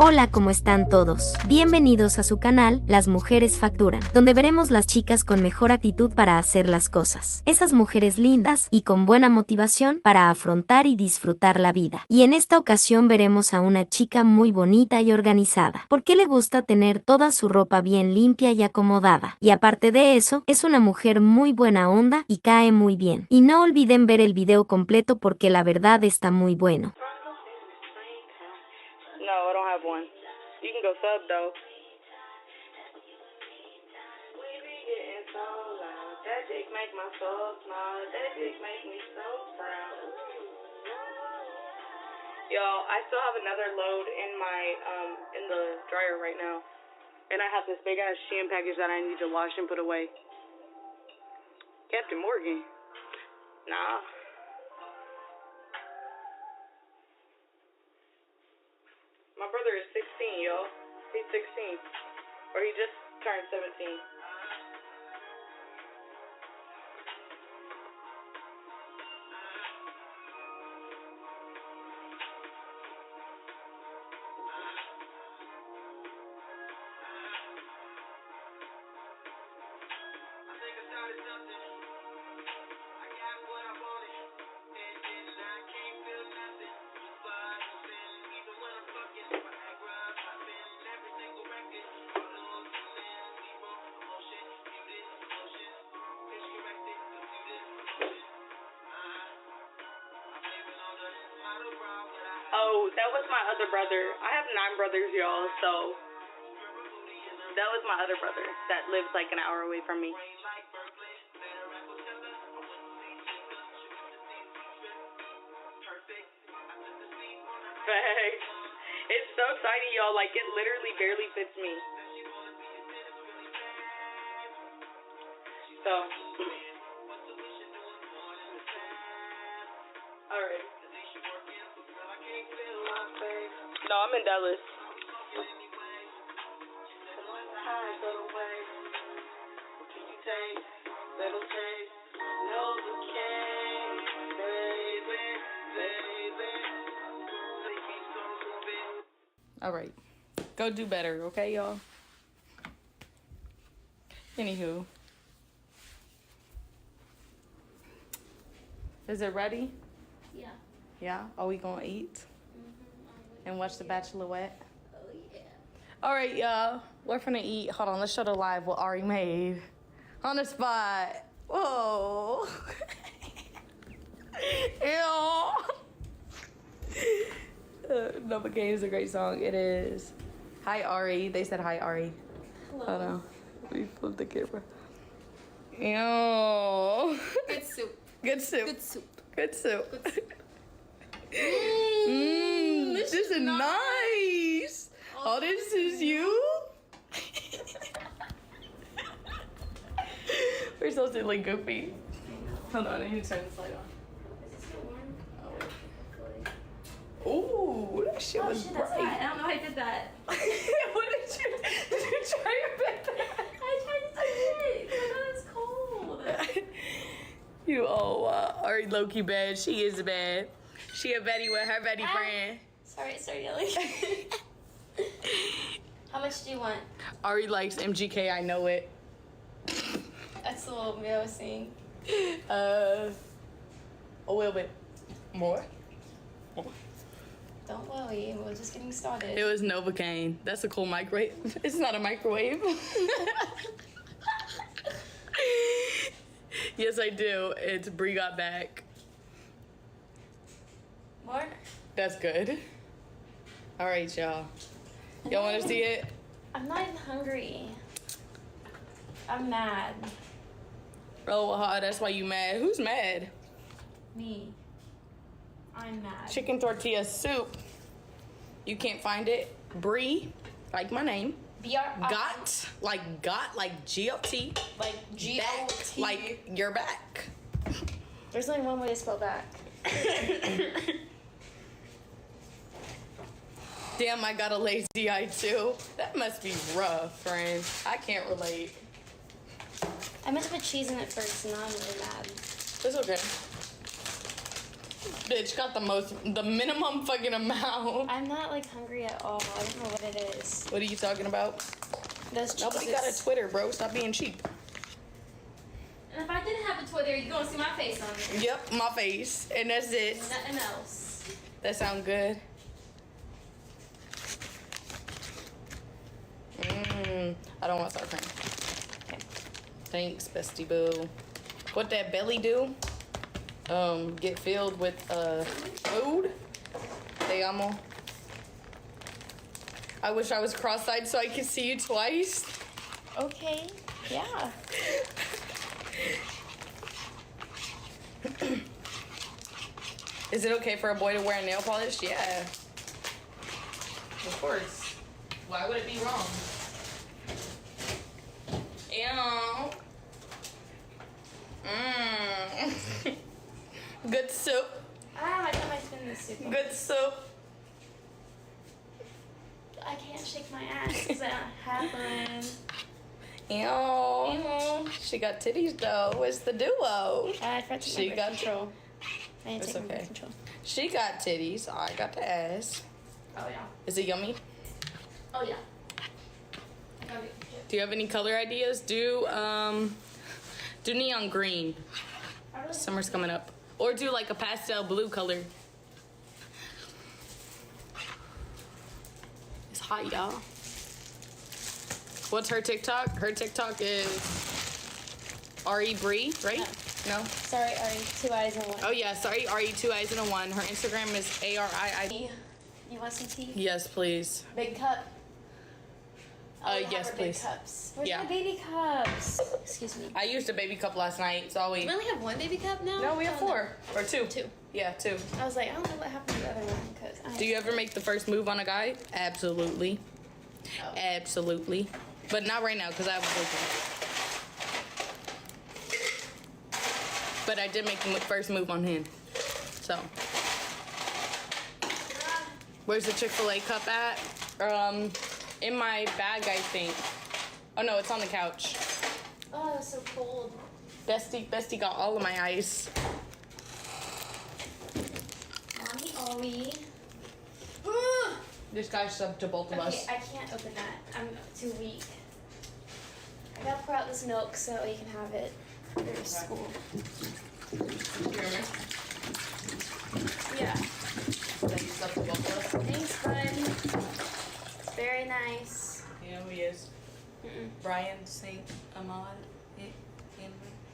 Hola, ¿cómo están todos? Bienvenidos a su canal, Las Mujeres Facturan, donde veremos las chicas con mejor actitud para hacer las cosas. Esas mujeres lindas y con buena motivación para afrontar y disfrutar la vida. Y en esta ocasión veremos a una chica muy bonita y organizada, porque le gusta tener toda su ropa bien limpia y acomodada. Y aparte de eso, es una mujer muy buena onda y cae muy bien. Y no olviden ver el video completo porque la verdad está muy bueno. No, I don't have one. You can go sub though. We be getting so loud. That dick make my soul smile. That dick make me so proud. Y'all, I still have another load in my in the dryer right now, and I have this big ass Shein package that I need to wash and put away. Captain Morgan. Nah. My brother is 16, yo. He's 16. Or he just turned 17. Oh, that was my other brother. I have 9 brothers, y'all, so that was my other brother that lives like an hour away from me. Facts. It's so tiny, y'all, like it literally barely fits me. So, alright. No, I'm in Dallas. All right, go do better, okay, y'all? Anywho, is it ready? Yeah. Yeah? Are we gonna eat and watch The Bachelorette? Oh, yeah. All right, y'all. We're finna eat. Hold on, let's show the live what Ari made. On the spot. Whoa. Ew. Nova Game is a great song. It is. Hi, Ari. They said hi, Ari. Hello. Hold on. Let me flip the camera. Ew. Good soup. Good soup. Good soup. Good soup. Good soup. This is nice. Oh, this is you? We're so silly goofy. Hold on, I need to turn this light on. Is it still warm? Ooh, that shit was shit, bright. that's hot. I don't know how I did that. What did you try your best? I tried to touch it because I thought it was cold. You Ari low-key bad. She is bad. She a Betty with her Betty friend. Sorry, yelling. How much do you want? Ari likes MGK, I know it. That's a little me I was saying. A little bit more. Don't worry, we're just getting started. It was Novocaine. That's a cool microwave. It's not a microwave. Yes, I do. It's Brie got back. More? That's good. All right, y'all. Y'all want to see it? I'm not even hungry. I'm mad. Oh, that's why you mad. Who's mad? Me. I'm mad. Chicken tortilla soup. You can't find it. Brie, like my name. Got, like G-O-T. Like G-O-T. Back, like you're back. There's only one way to spell back. Damn, I got a lazy eye too. That must be rough, friend. I can't relate. I meant to put cheese in it first, and now I'm really mad. It's okay. Bitch got the minimum fucking amount. I'm not like hungry at all. I don't know what it is. What are you talking about? Those Nobody cheeses. got a Twitter, bro. Stop being cheap. And if I didn't have a Twitter, you're gonna see my face on it. Yep, my face. And that's it. Nothing else. That sound good. I don't want sour cream. Okay. Thanks, bestie boo. What that belly do? Get filled with food. Te amo. I wish I was cross-eyed so I could see you twice. Okay. Yeah. Is it okay for a boy to wear nail polish? Yeah. Of course. Why would it be wrong? Ew. Good soup. Ah, I got my spoon in the soup. Good soup. I can't shake my ass because I don't have one. Ew. She got titties though. It's the duo. I forgot to She take my got birth control. I need to It's take my okay. birth control. She got titties. I got the ass. Oh yeah. Is it yummy? Oh yeah. I got it. Do you have any color ideas? Do neon green. Summer's coming up. Or do like a pastel blue color. It's hot, y'all. What's her TikTok? Her TikTok is r0pa, right? No. Sorry, Ari. 2 eyes and one. Oh yeah, sorry, r0pa 2 eyes and a 1. Her Instagram is ARII. You want some tea? Yes, please. Big cup. Yes, Big please. cups. Where's Yeah. my baby cups? Excuse me. I used a baby cup last night. It's all we. We only have one baby cup now? No, we have Oh, 4 or 2. 2. Yeah, 2. I was like, I don't know what happened to the other one because Do you ever make the first move on a guy? Absolutely. Oh. Absolutely. But not right now because I have a boyfriend. But I did make the first move on him. So. Where's the Chick-fil-A cup at? In my bag, I think. Oh no, it's on the couch. Oh, it's so cold. Bestie got all of my ice. Mommy, Ollie. This guy's up to both of Okay, us. I can't open that. I'm too weak. I gotta pour out this milk so you can have it for school. Yeah. He's up to both of us. Thanks, bud. It's very nice. You know who he is? Mm-mm. Brian St. Ahmad.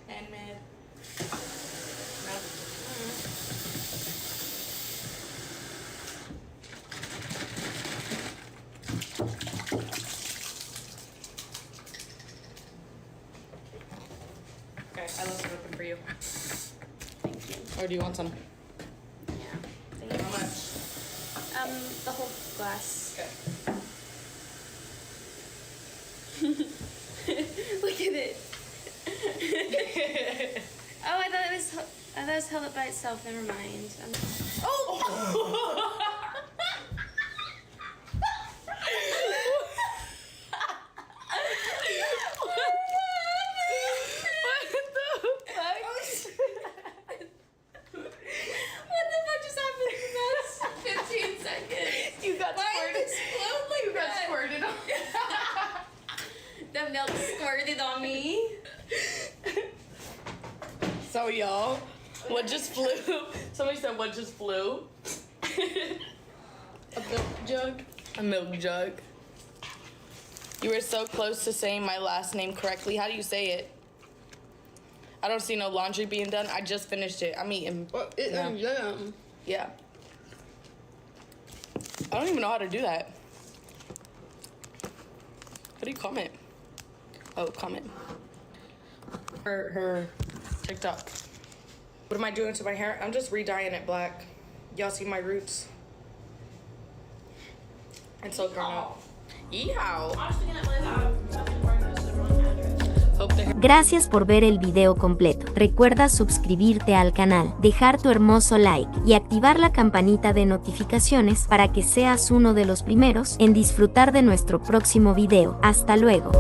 Ahmed. No? Okay, I left it open for you. Thank you. Or do you want some? Yeah. Thank How much? you. The whole glass. Okay. Look at it. Oh, I thought it was held up by itself. Never mind. Oh! What the fuck just happened in the last 15 seconds? You got squirted. You got squirted on. The milk squirted on me. So y'all, what just flew? Somebody said what just flew? A milk jug. A milk jug. You were so close to saying my last name correctly. How do you say it? I don't see no laundry being done. I just finished it. I'm eating. Yeah. I don't even know how to do that. How do you comment? Oh, comment. Her TikTok. What am I doing to my hair? I'm just re-dyeing it black. Y'all see my roots? And so grown out. Yeehaw. Hope the hair. Gracias por ver el video completo. Recuerda suscribirte al canal, dejar tu hermoso like y activar la campanita de notificaciones para que seas uno de los primeros en disfrutar de nuestro próximo video. Hasta luego.